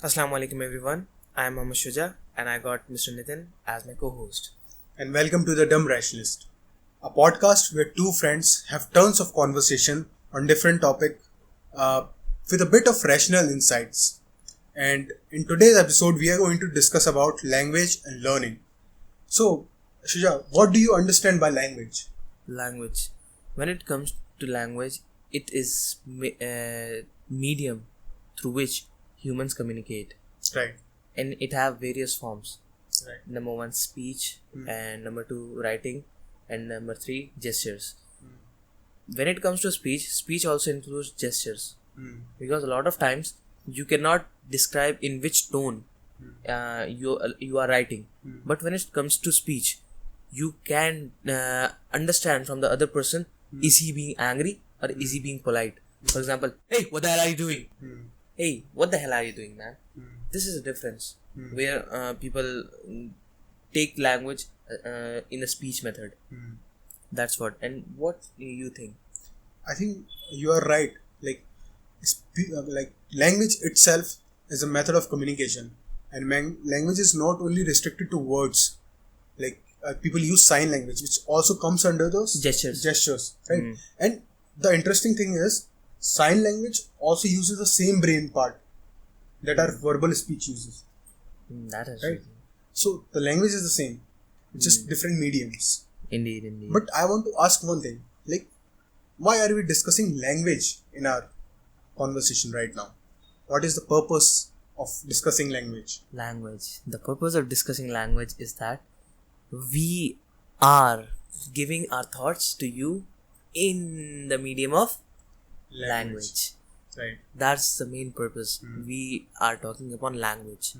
Assalamu alaikum everyone. I am Mohammed Shuja and I got Mr. Nitin as my co-host. And welcome to the Dumb Rationalist, a podcast where two friends have tons of conversation on different topic with a bit of rational insights. And in today's episode, we are going to discuss about language and learning. So, Shuja, what do you understand by language? Language. When it comes to language, it is medium through which humans communicate, Right. and it have various forms. Right. Number one, speech, and number two, writing, and number three, gestures. When it comes to speech also includes gestures, because a lot of times you cannot describe in which tone you are writing, but when it comes to speech, you can understand from the other person, is he being angry or is he being polite. For example, hey, what the hell are you doing? Hey, what the hell are you doing, man? This is a difference where people take language in a speech method. That's what. And what do you think? I think you are right. Like language itself is a method of communication, and language is not only restricted to words. Like people use sign language, which also comes under those Gestures. right? And the interesting thing is, sign language also uses the same brain part that our verbal speech uses. That is Right. So the language is the same, it's just different mediums. Indeed. But I want to ask one thing, like, why are we discussing language in our conversation right now? What is the purpose of discussing language? Language. The purpose of discussing language is that we are giving our thoughts to you in the medium of language. Right. That's the main purpose. We are talking upon language.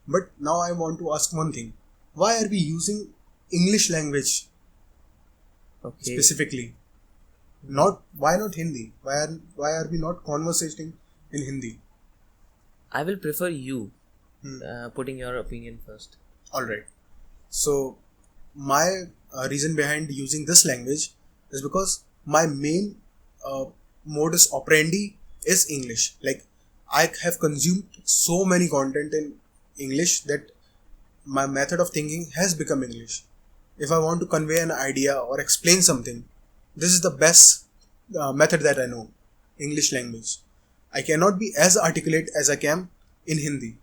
But now I want to ask one thing. Why are we using English language Okay. specifically? Why not Hindi? Why are we not conversating in Hindi? I will prefer you putting your opinion first. Alright. So, my reason behind using this language is because my main modus operandi is English. Like, I have consumed so many content in English that my method of thinking has become English. If I want to convey an idea or explain something, this is the best method that I know. English language. I cannot be as articulate as I can in Hindi.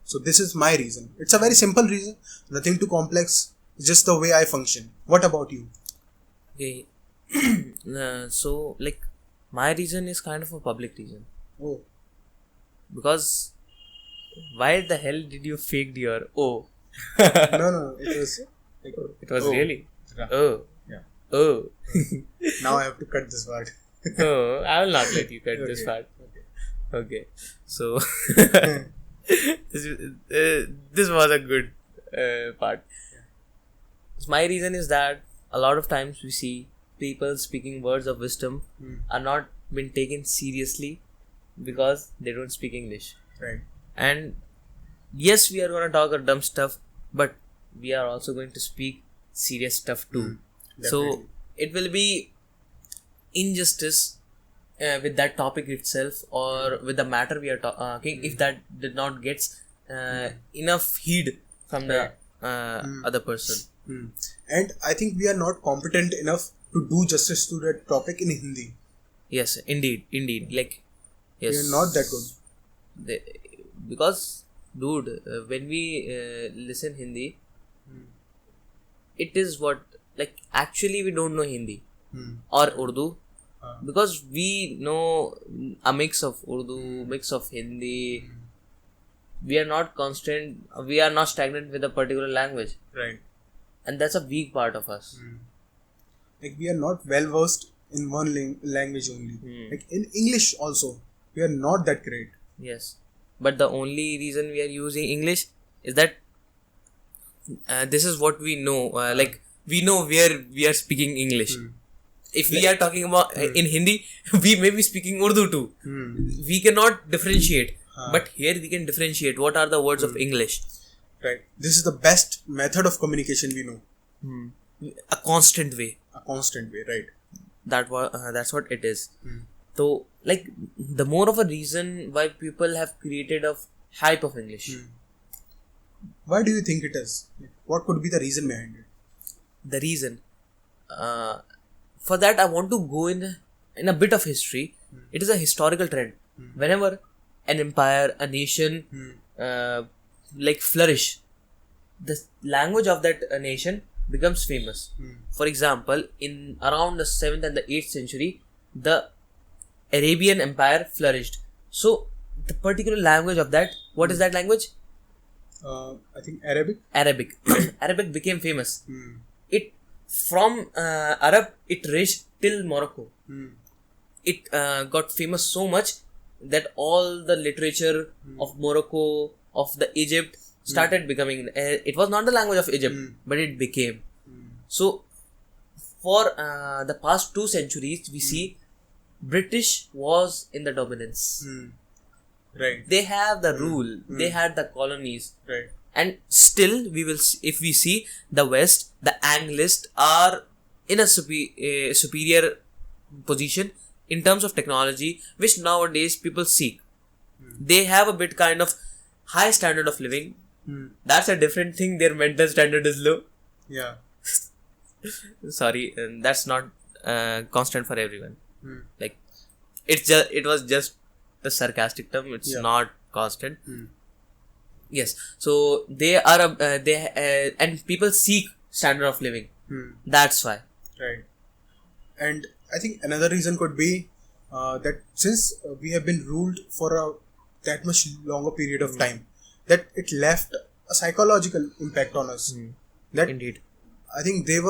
So this is my reason. It's a very simple reason. Nothing too complex. It's just the way I function. What about you? Okay. So, like, my reason is kind of a public reason. Oh. Because why the hell did you fake your oh? No. It was... Like, It was oh. really? Yeah. Oh. Yeah. Oh. Now I have to cut this part. No, I will not let you cut this Okay. part. Okay. So, this was a good part. So my reason is that a lot of times we see people speaking words of wisdom are not been taken seriously because they don't speak English. Right. And yes, we are going to talk about dumb stuff, but we are also going to speak serious stuff too. So Definitely. it will be injustice with that topic itself, or with the matter we are talking, if that did not get enough heed from the other person. And I think we are not competent enough to do justice to that topic in Hindi. Yes, indeed. Like, yes, We are not that good. Because, dude, when we listen Hindi, it is what, like, actually we don't know Hindi or Urdu, because we know a mix of Urdu, mix of Hindi. We are not constant, we are not stagnant with a particular language, Right. and that's a weak part of us. Like, we are not well versed in one language only. Like in English also, we are not that great. Yes, but the only reason we are using English is that this is what we know. Like, we know where we are speaking English. If we are talking about in Hindi, we may be speaking Urdu too. We cannot differentiate, but here we can differentiate what are the words of English. Right. This is the best method of communication we know. A constant way. A constant way, right? That's what it is. So, like, the more of a reason why people have created of hype of English. Why do you think it is? What could be the reason behind it? The reason, for that I want to go in a bit of history. It is a historical trend. Whenever an empire, a nation like flourish, the language of that nation becomes famous. For example, in around the 7th and the 8th century, the Arabian Empire flourished. So the particular language of that, what is that language? I think Arabic. Arabic became famous. It from Arab, it reached till Morocco. It got famous so much that all the literature of Morocco, of the Egypt, started becoming. It was not the language of Egypt, but it became. So for the past 2 centuries, we see British was in the dominance. Right. They have the rule. They had the colonies. Right. And still, we will see, if we see the West, the Anglists are in a superior position in terms of technology, which nowadays people seek. They have a bit kind of high standard of living. That's a different thing. Their mental standard is low. Yeah. Sorry, that's not constant for everyone. Like, it was just the sarcastic term. It's not constant. Yes, so they are and people seek standard of living. That's why. Right. And I think another reason could be that since we have been ruled for that much longer period of time, that it left a psychological impact on us. That Indeed. I think they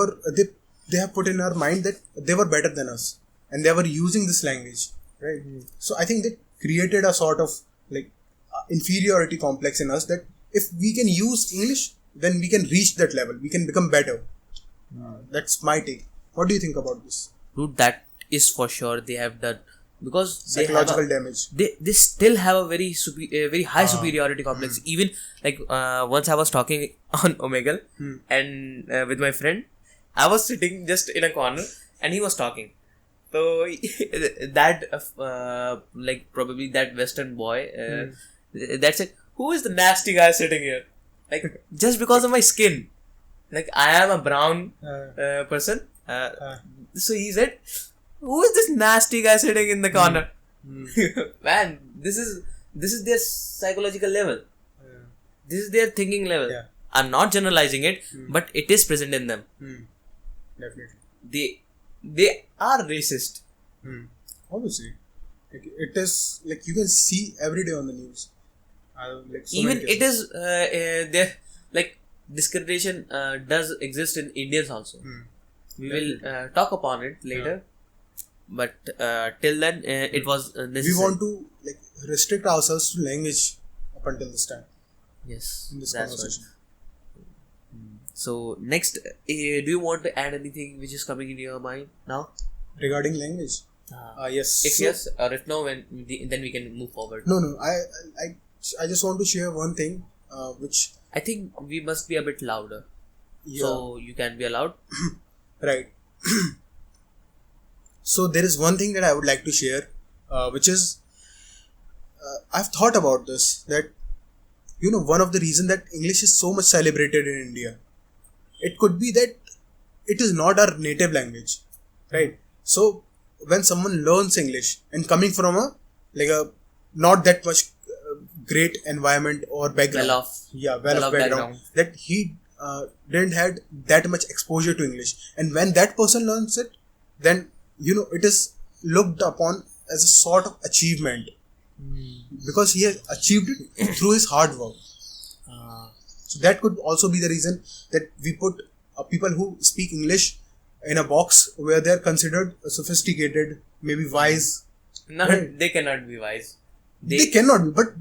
have put in our mind that they were better than us and they were using this language, right? So I think that created a sort of like inferiority complex in us, that if we can use English, then we can reach that level, we can become better. That's my take. What do you think about this? Dude, that is for sure they have done, because Psychological damage. They still have a very high superiority complex. Even like once I was talking on Omegle and with my friend, I was sitting just in a corner and he was talking. So that like probably that Western boy, that's it. Who is the nasty guy sitting here? Like, just because of my skin. Like, I am a brown person. So he said, who is this nasty guy sitting in the corner? Man, this is their psychological level. This is their thinking level. I'm not generalizing it, but it is present in them. Definitely. They are racist. Obviously. Like, it is like you can see every day on the news. Like so Even many it is there, like discrimination does exist in Indians also. We will talk upon it later. But till then, it was necessary. We want to like restrict ourselves to language up until this time. Yes, in this that's conversation. What. So next, do you want to add anything which is coming in your mind now Regarding language? Yes. If yes, or if no, then we can move forward. No. I just want to share one thing, which I think we must be a bit louder. So you can be allowed. Right. So there is one thing that I would like to share, which is I've thought about this, that one of the reasons that English is so much celebrated in India, it could be that it is not our native language, right? So when someone learns English and coming from a not that much great environment or background, well-off background, that he didn't had that much exposure to English, and when that person learns it, then it is looked upon as a sort of achievement, because he has achieved it through his hard work. So that could also be the reason that we put people who speak English in a box where they are considered sophisticated, maybe wise. No, right? They cannot be wise. They cannot be, but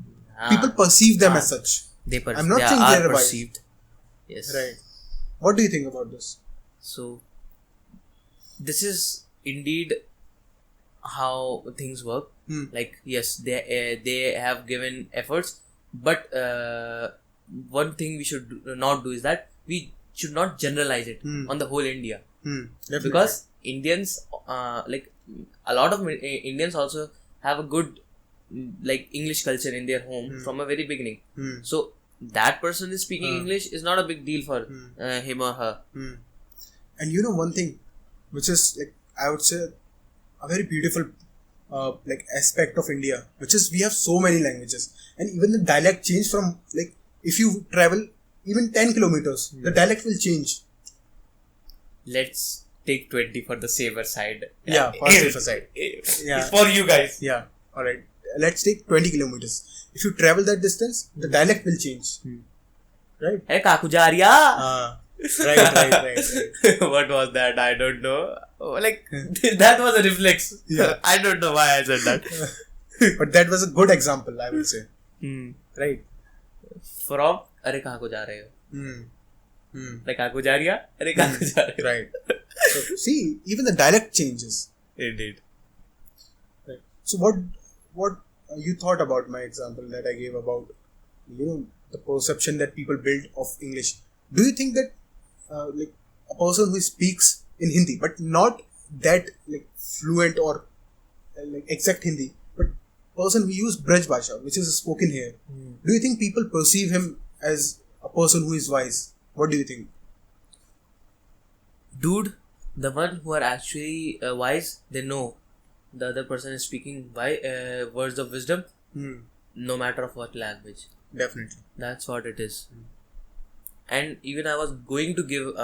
people perceive them as such. I'm not saying they are perceived. Yes. Right. What do you think about this? So, this is indeed how things work. Like, yes, they have given efforts, but one thing we should not do is that we should not generalize it on the whole India. Because Indians, like a lot of Indians also have a good like English culture in their home from a very beginning. So that person is speaking English is not a big deal for him or her. And you know one thing, which is like I would say a very beautiful like aspect of India, which is we have so many languages, and even the dialect change from like if you travel even 10 kilometers, the dialect will change. Let's take 20 for the safer side. Yeah, for the safer side. Yeah. For you guys. Yeah. Alright. Let's take 20 kilometers. If you travel that distance, the dialect will change. Right? Hey, Kaku Jariya. Right. What was that? I don't know. Like, that was a reflex. Yeah. I don't know why I said that. But that was a good example, I would say. Right? From, Are kahan ko ja rahe ho? Like, kaku ja rahi hai? Are kaku ja rahe ho? Right. So, see, even the dialect changes. Indeed. Right. So, what you thought about my example that I gave about, the perception that people build of English? Do you think that, like, a person who speaks in Hindi, but not that like fluent or like exact Hindi, but person who use Braj Bhasha, which is spoken here, do you think people perceive him as a person who is wise? What do you think? Dude, the one who are actually wise, they know the other person is speaking words of wisdom, no matter of what language. Definitely. That's what it is. And even I was going to give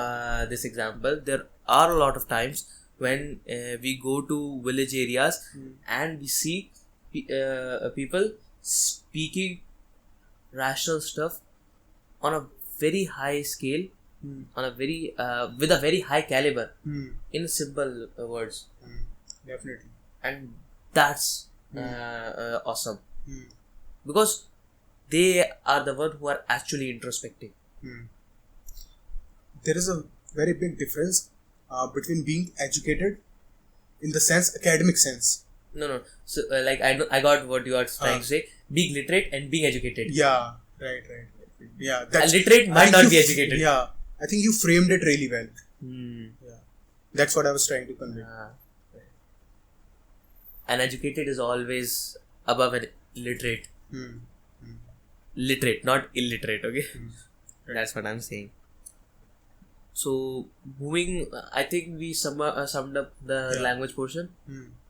this example. There are a lot of times when we go to village areas and we see people speaking rational stuff on a very high scale, on a very with a very high caliber, in simple words. Definitely. And that's awesome, because they are the one who are actually introspective. There is a very big difference between being educated in the sense, academic sense. No. So, like, I got what you are trying to say. Being literate and being educated. Yeah, right. Yeah, literate might not be educated. Yeah, I think you framed it really well. Yeah, that's what I was trying to convey. An educated is always above an literate. Literate, not illiterate. Okay, that's what I'm saying. So moving, I think we summed up the language portion.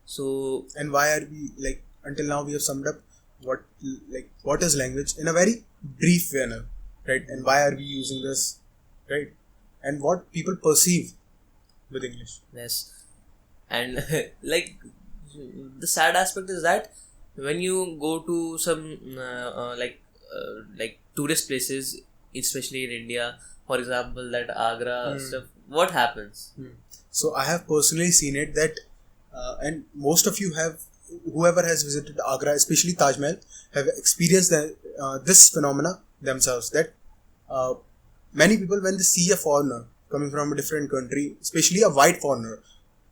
So, and why are we like until now we have summed up what is language in a very brief manner, right? And why are we using this, right? And what people perceive with English. Yes, and like the sad aspect is that when you go to some like tourist places, especially in India, for example, that Agra stuff, what happens? So I have personally seen it that, and most of you have, whoever has visited Agra, especially Taj Mahal, have experienced this phenomena themselves. That many people, when they see a foreigner coming from a different country, especially a white foreigner,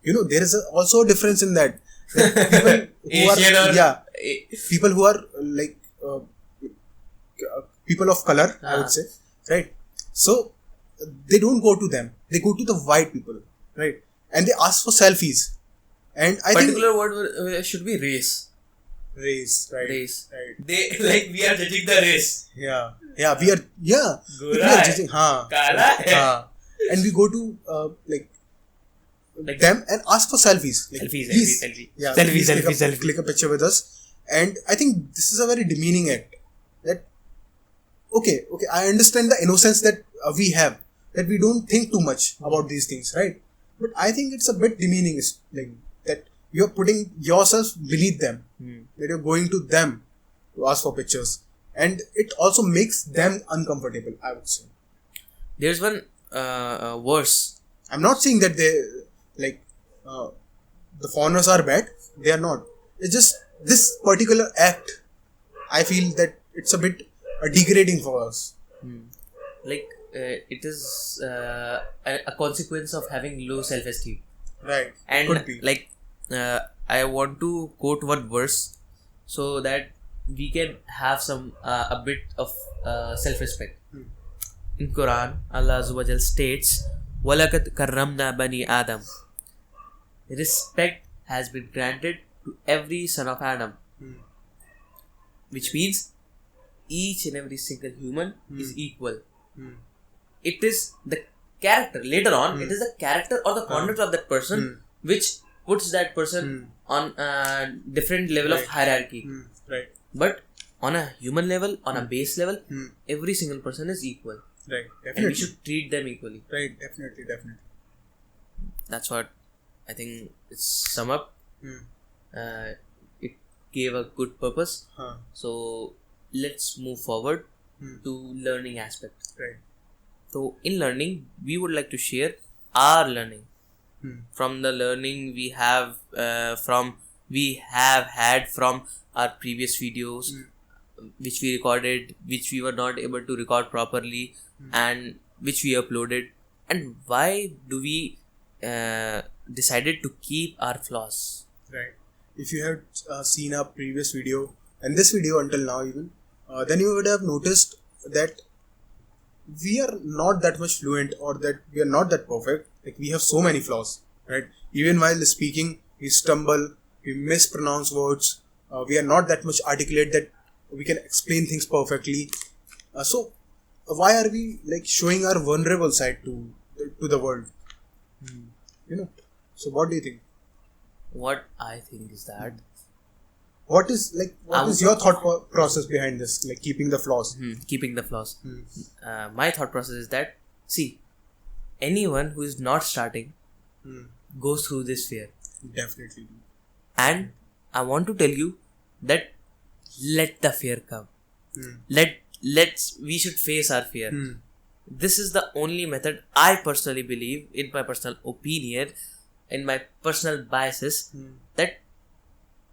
there is also a difference in that. People who are like people of color, I would say, right? So they don't go to them; they go to the white people, right? And they ask for selfies. And I think particular word should be race. Race, right? Race. Right. They like we are judging the race. Yeah, we are judging. And we go to like them and ask for selfies. Like, selfie. Yeah, selfie. Click a picture with us. And I think this is a very demeaning act. That okay, I understand the innocence that we have, that we don't think too much about these things, right? But I think it's a bit demeaning, like that you're putting yourself beneath them, that you're going to them to ask for pictures, and it also makes them uncomfortable, I would say. There's one verse. I'm not saying that they like the foreigners are bad. They are not. It's just this particular act. I feel that it's a bit degrading for us. Like it is a consequence of having low self-esteem. Right. And could be. Like I want to quote one verse so that we can have some a bit of self-respect. In Quran, Allah Azza wa Jal states, وَلَقَدْ كَرَّمْنَا بَنِي Adam. Respect has been granted to every son of Adam. which means each and every single human is equal. Hmm. It is the character. Later on, it is the character or the conduct of that person which puts that person on a different level of hierarchy. Right. But on a human level, on a base level, every single person is equal. Right. Definitely. And we should treat them equally. Right. Definitely. That's what I think it's sum up. It gave a good purpose. So let's move forward to learning aspect. Right. So in learning, we would like to share our learning from the learning we have had from our previous videos, which we recorded, which we were not able to record properly, and which we uploaded, and why do we decided to keep our flaws. Right. If you had seen our previous video and this video until now even, then you would have noticed that we are not that much fluent, or that we are not that perfect. Like, we have so many flaws, right? Even while speaking, we stumble, we mispronounce words, we are not that much articulate that we can explain things perfectly. So why are we like showing our vulnerable side to the world? You know. So what do you think? What I think is that what is your thought process behind this, like keeping the flaws? Keeping the flaws. My thought process is that, see, anyone who is not starting goes through this fear. Definitely. And I want to tell you that let the fear come. We should face our fear. This is the only method I personally believe, in my personal opinion, in my personal biases, that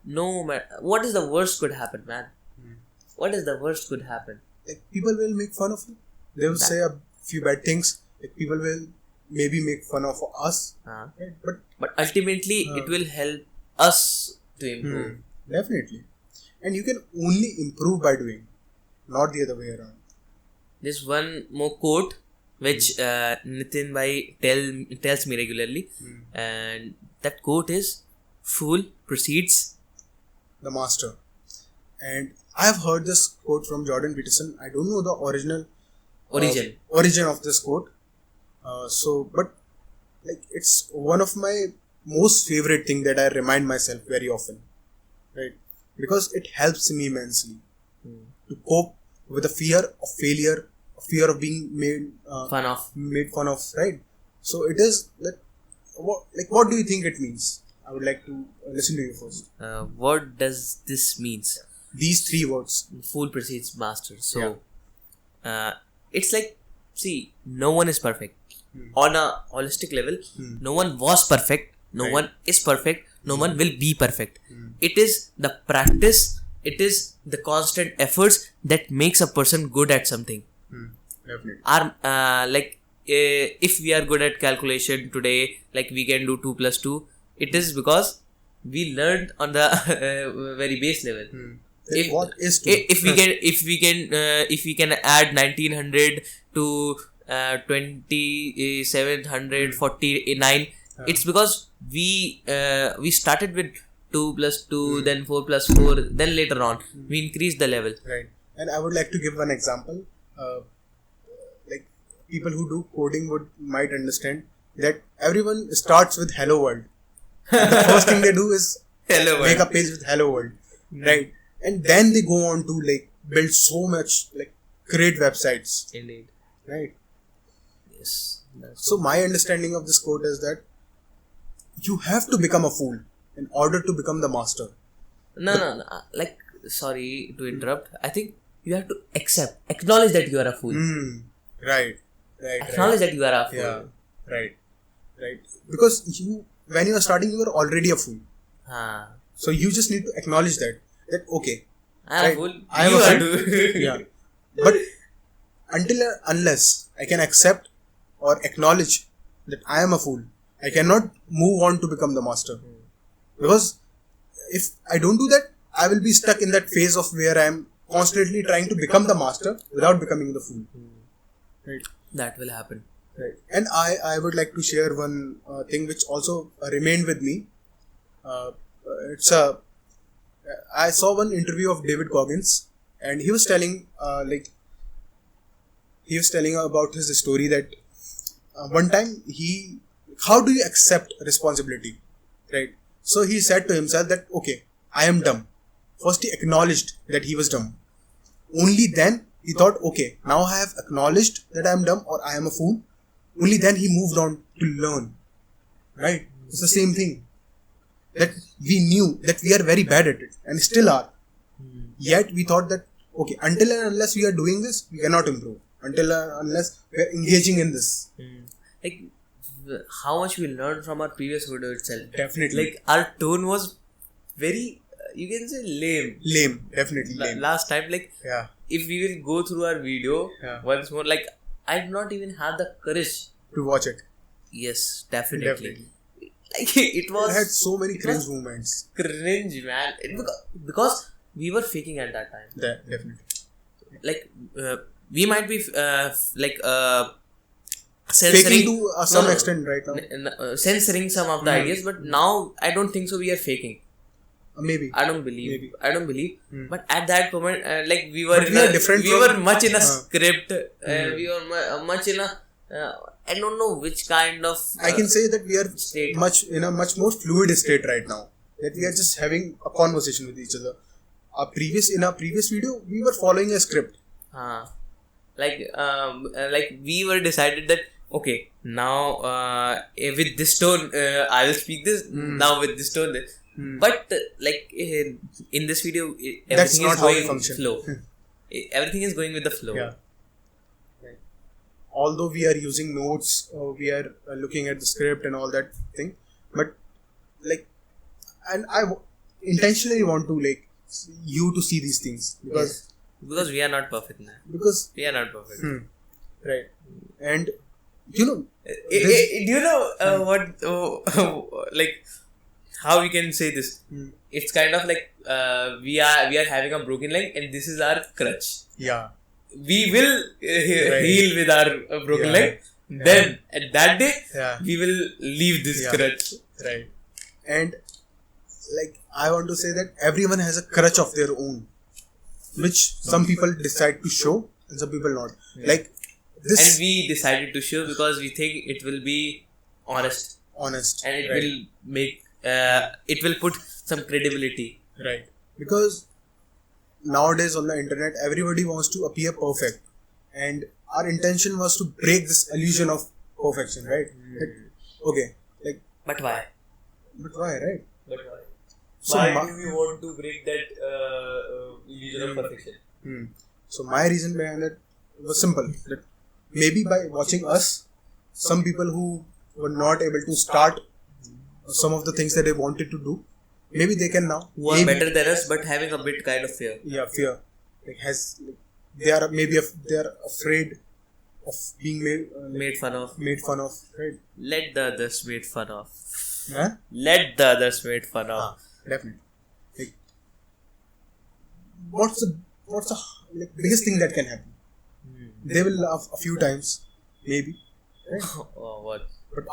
no matter what is the worst could happen, man. What is the worst could happen? Like, people will make fun of you. They will say a few bad things. Like, people will maybe make fun of us. Right? But ultimately, it will help us to improve. Definitely. And you can only improve by doing, not the other way around. There's one more quote which Nitin Bhai tells me regularly, and that quote is, "Fool precedes the master." And I have heard this quote from Jordan Peterson. I don't know the origin of this quote. But like, it's one of my most favorite thing that I remind myself very often, right? Because it helps me immensely to cope with the fear of failure, a fear of being made fun of, right? So it is like, what do you think it means? I would like to listen to you first. What does this means? These three words. Fool precedes master. So, it's like, see, no one is perfect. On a holistic level, no one was perfect. No one is perfect. No one will be perfect. It is the practice. It is the constant efforts that makes a person good at something. Definitely. If we are good at calculation today, like we can do 2 plus 2. It is because we learned on the very base level. If we can add 1900 to 2749, it's because we started with 2 plus 2, then 4 plus 4, then later on we increased the level. Right. And I would like to give one example. Like, people who do coding might understand that everyone starts with hello world. The first thing they do is make a page with hello world, right? And then they go on to like build so much, like, great websites. Indeed. Right. Yes. So my understanding of this quote is that you have to become a fool in order to become the master. No. Like, sorry to interrupt. I think you have to acknowledge that you are a fool. Right. Acknowledge that you are a fool. Yeah. Right. Because when you are starting, you are already a fool. So you just need to acknowledge that okay, I am a fool. I am a fool. Yeah. But unless I can accept or acknowledge that I am a fool, I cannot move on to become the master. Because if I don't do that, I will be stuck in that phase of where I am constantly trying to become the master without becoming the fool. Right. That will happen. Right. And I would like to share one thing which also remained with me. It's I saw one interview of David Goggins, and he was telling about his story that one time how do you accept responsibility, right? So he said to himself that, okay, I am dumb. First he acknowledged that he was dumb. Only then he thought, okay, now I have acknowledged that I am dumb or I am a fool. Only then he moved on to learn, right? It's the same thing. That we knew that we are very bad at it and still are. Yet we thought that, okay, until and unless we are doing this, we cannot improve. Until and unless we are engaging in this. Like, how much we learned from our previous video itself. Definitely. Like, our tone was very, you can say lame. Lame, definitely lame. Last time, like, Yeah. if we will go through our video Yeah. once more, like, I did not even have the courage. To watch it. Yes, definitely. Like, it I had was so many cringe moments. cringe, man. Because we were faking at that time. Definitely. Like, we might be censoring Faking to some extent right now. censoring some of the ideas, but now I don't think so. We are faking. Maybe. I don't believe. Maybe. I don't believe. But at that moment, like we were, But we are different we from- were much in a script. We were much in a. I don't know which kind of. I can say that we are state. in a much more fluid state right now. That we are just having a conversation with each other. In our previous video, we were following a script. Like we were decided that okay, now with this tone I will speak this. Now with this tone this. But like in this video, That's everything not is how we going function. flow. Everything is going with the flow. Yeah. Right. Although we are using notes, we are looking at the script and all that thing, but like, and intentionally want to like you to see these things Because we are not perfect now. because We are not perfect. right, and you know Do you know what like how we can say this? It's kind of like we are having a broken leg and this is our crutch. yeah, We will heal with our broken leg. Then at that day we will leave this crutch. right, and like I want to say that everyone has a crutch of their own, which some people decide to show and some people not. Like this, And we decided to show because we think it will be honest honest, and it right. will make it will put some credibility. Right. Because nowadays on the internet, everybody wants to appear perfect. And our intention was to break this illusion of perfection, right? Like, okay. Like, But why? but why, right? But why? So Why ma- do we want to break that illusion of perfection? So my reason behind it was simple. That maybe by watching us, some people who were not able to start some of the things that they wanted to do, maybe they can now. Who are Maybe- better than us but having a bit kind of fear. Yeah, fear. Like they are they are afraid of being Made fun of. made fun of, right? Let the others made fun of. Huh? Let the others made fun of. Definitely. Like, what's the like, biggest thing that can happen? They will laugh a few times, maybe. Right? Oh, what? But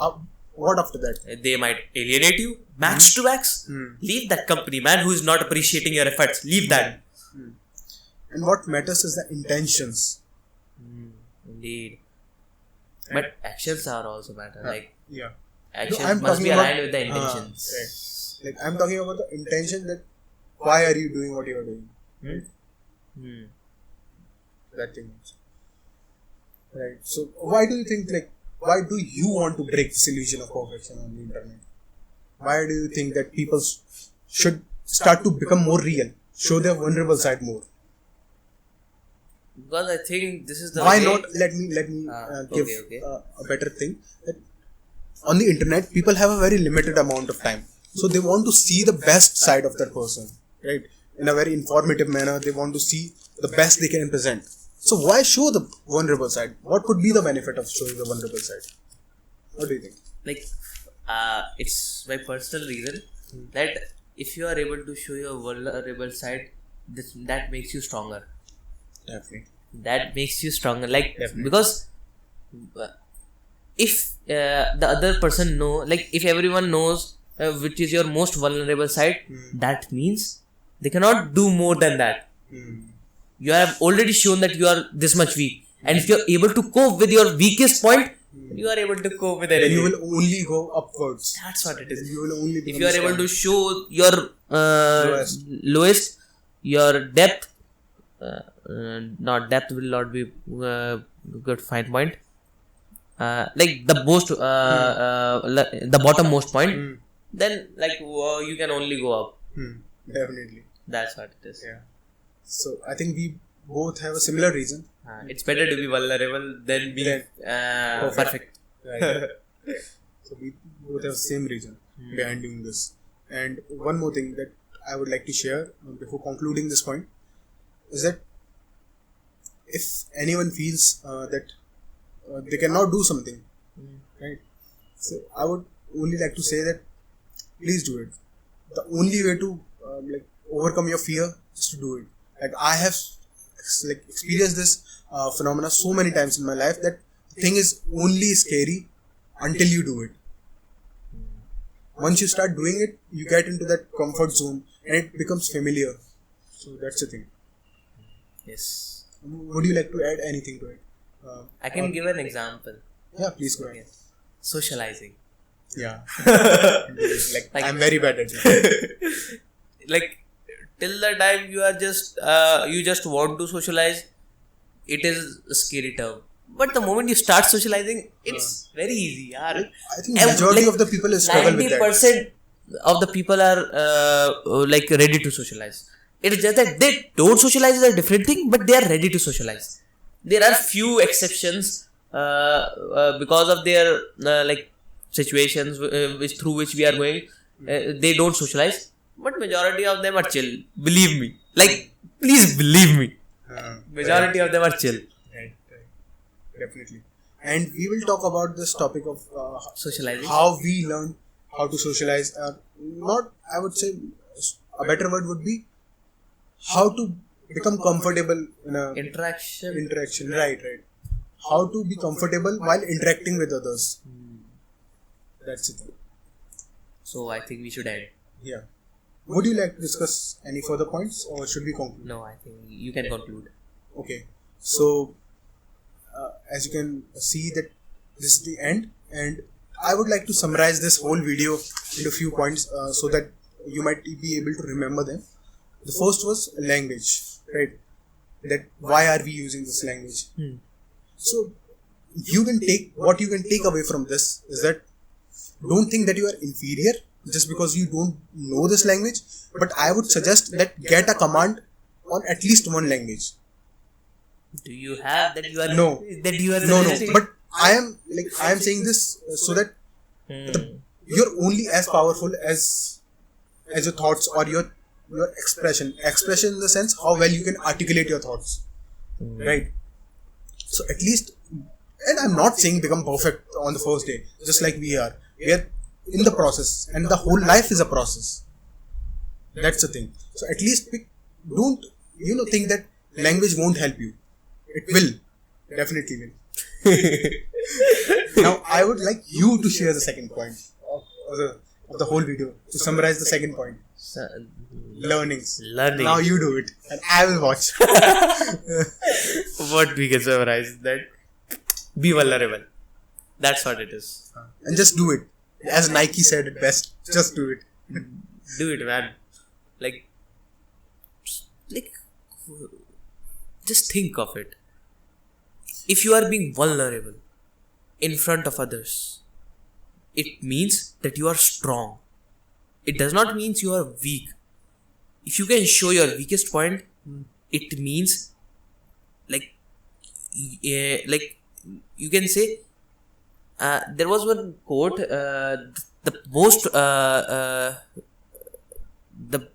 what after that? They might alienate you. Max to max. Leave that company, man, who is not appreciating your efforts. Leave that. And what matters is the intentions. Indeed. But actions are also matter. Like Yeah. actions I'm must be talking about- aligned with the intentions. Right. Like I'm talking about the intention that why are you doing what you are doing? Right? That thing. Right. So why do you think why do you want to break this illusion of perfection on the internet? Why do you think that people should start to become more real, show their vulnerable side more? Because I think this is the Why way. not? Let me give okay. a better thing. That on the internet, people have a very limited amount of time, so they want to see the best side of that person, right? In a very informative manner, they want to see the best they can present. So why show the vulnerable side? What could be the benefit of showing the vulnerable side? What do you think? Like, it's my personal reason that if you are able to show your vulnerable side, that makes you stronger. Definitely. That makes you stronger. Like, Definitely. because if the other person know, like if everyone knows which is your most vulnerable side, that means They cannot do more than that. You have already shown that you are this much weak. And if you are able to cope with your weakest point, you are able to cope with anything. You will only go upwards. That's what it is. You will only If you are able to show your lowest, your depth, not depth will not be good fine point. Like the most, the bottommost point, then like you can only go up. Definitely. That's what it is. Yeah. So I think we both have a similar reason. It's better to be vulnerable than be perfect. Right. So we both have the same reason behind doing this. And one more thing that I would like to share before concluding this point is that if anyone feels that they cannot do something, right? So I would only like to say that please do it. The only way to like overcome your fear is to do it. Like I have like experienced this phenomena so many times in my life that thing is only scary until you do it. Once you start doing it, you get into that comfort zone and it becomes familiar. So that's the thing. Yes. Would you like to add anything to it? I can give an example. Yeah, please go ahead. Socializing. Yeah. like I'm very bad at it. Like till the time you are just you just want to socialize, it is a scary term. But the moment you start socializing, it's very easy. I think majority of the people struggle with that. 90% of the people are like ready to socialize. It is just that they don't socialize is a different thing, but they are ready to socialize. There are few exceptions because of their like situations through which we are going. They don't socialize, but majority of them are chill. Believe me. Like, please believe me. Majority of them are chill. Right. Definitely. And we will talk about this topic of Socializing. How we learn how to socialize. Not, I would say, a better word would be how to become comfortable in a Interaction. Right. How to be comfortable while interacting with others. That's it. So I think we should end. Yeah. Would you like to discuss any further points or should we conclude? No, I think you can conclude. Okay. So, as you can see that this is the end, and I would like to summarize this whole video into a few points so that you might be able to remember them. The first was language, right? That why are we using this language? So, you can take away from this is that don't think that you are inferior just because you don't know this language, but I would suggest that get a command on at least one language. Do you have that you are no but I am saying this so that you're only as powerful as your thoughts or your expression in the sense how well you can articulate your thoughts, right? So at least, and I'm not saying become perfect on the first day, just like we are in the process, and the whole life is a process. That's the thing. So at least don't think that language won't help you. It will. Definitely will. Now, I would like you to share the second point of the whole video. To summarize the second point. Learnings. Now you do it. And I will watch. What we can summarize that? Be vulnerable. That's what it is. And just do it. As Nike said it best. Just do it. Do it, man. Like, just think of it. If you are being vulnerable in front of others, it means that you are strong. It does not mean you are weak. If you can show your weakest point, it means like you can say there was one quote, the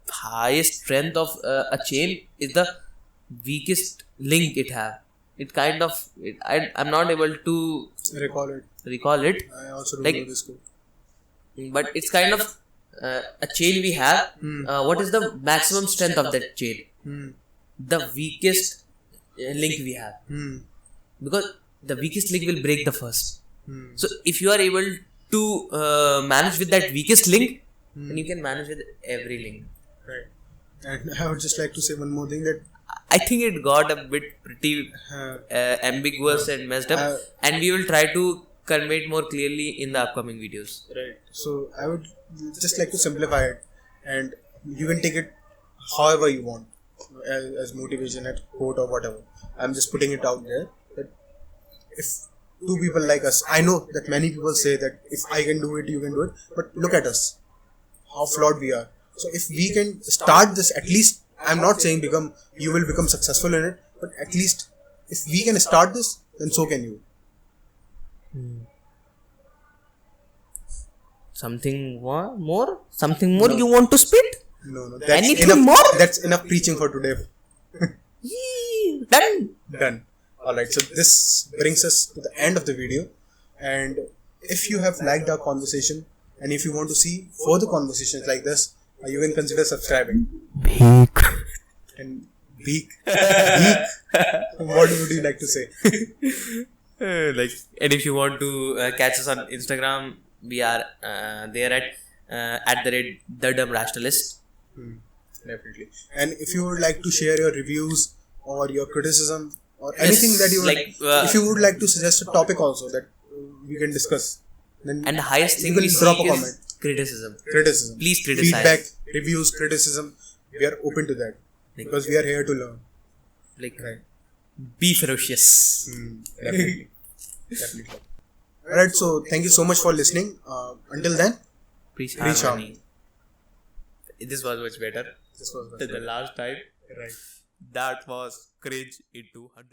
highest strength of a chain is the weakest link it have. It kind of I'm not able to recall it. I also don't know this quote. But it's kind of a chain we have. What is the maximum strength of that chain? The weakest link we have. Because the weakest link will break the first. So if you are able to manage with that weakest link, then you can manage with every link. Right. And I would just like to say one more thing, that I think it got a bit pretty ambiguous and messed up, and we will try to convey it more clearly in the upcoming videos. right. So I would just like to simplify it, and you can take it however you want, as motivation, as quote, or whatever. I'm just putting it out there that if two people like us, I know that many people say that if I can do it, you can do it, but look at us, how flawed we are. So if we can start this, at least, I'm not saying you will become successful in it, but at least if we can start this, then so can you. Something more? Something more No. you want to spit? No, that's Anything enough. more? That's enough preaching for today. Yee, done. Done. Alright, so this brings us to the end of the video. And if you have liked our conversation, and if you want to see further conversations like this, you can consider subscribing. Bhik. And Beak. What would you like to say? And if you want to catch us on Instagram, we are there at the dumb rationalist. Definitely. And if you would like to share your reviews or your criticism or anything that you would if you would like to suggest a topic also that we can discuss, then And the highest thing you can we drop seek a is comment. criticism. Criticism. Please criticize. Feedback, reviews, criticism. We are open to that because we are here to learn. Like, Right. be ferocious. Definitely. Definitely. Alright, so thank you so much for listening. Until then, Preach Preach harmony. This was much better this was than the last time. right. That was cringe into 100.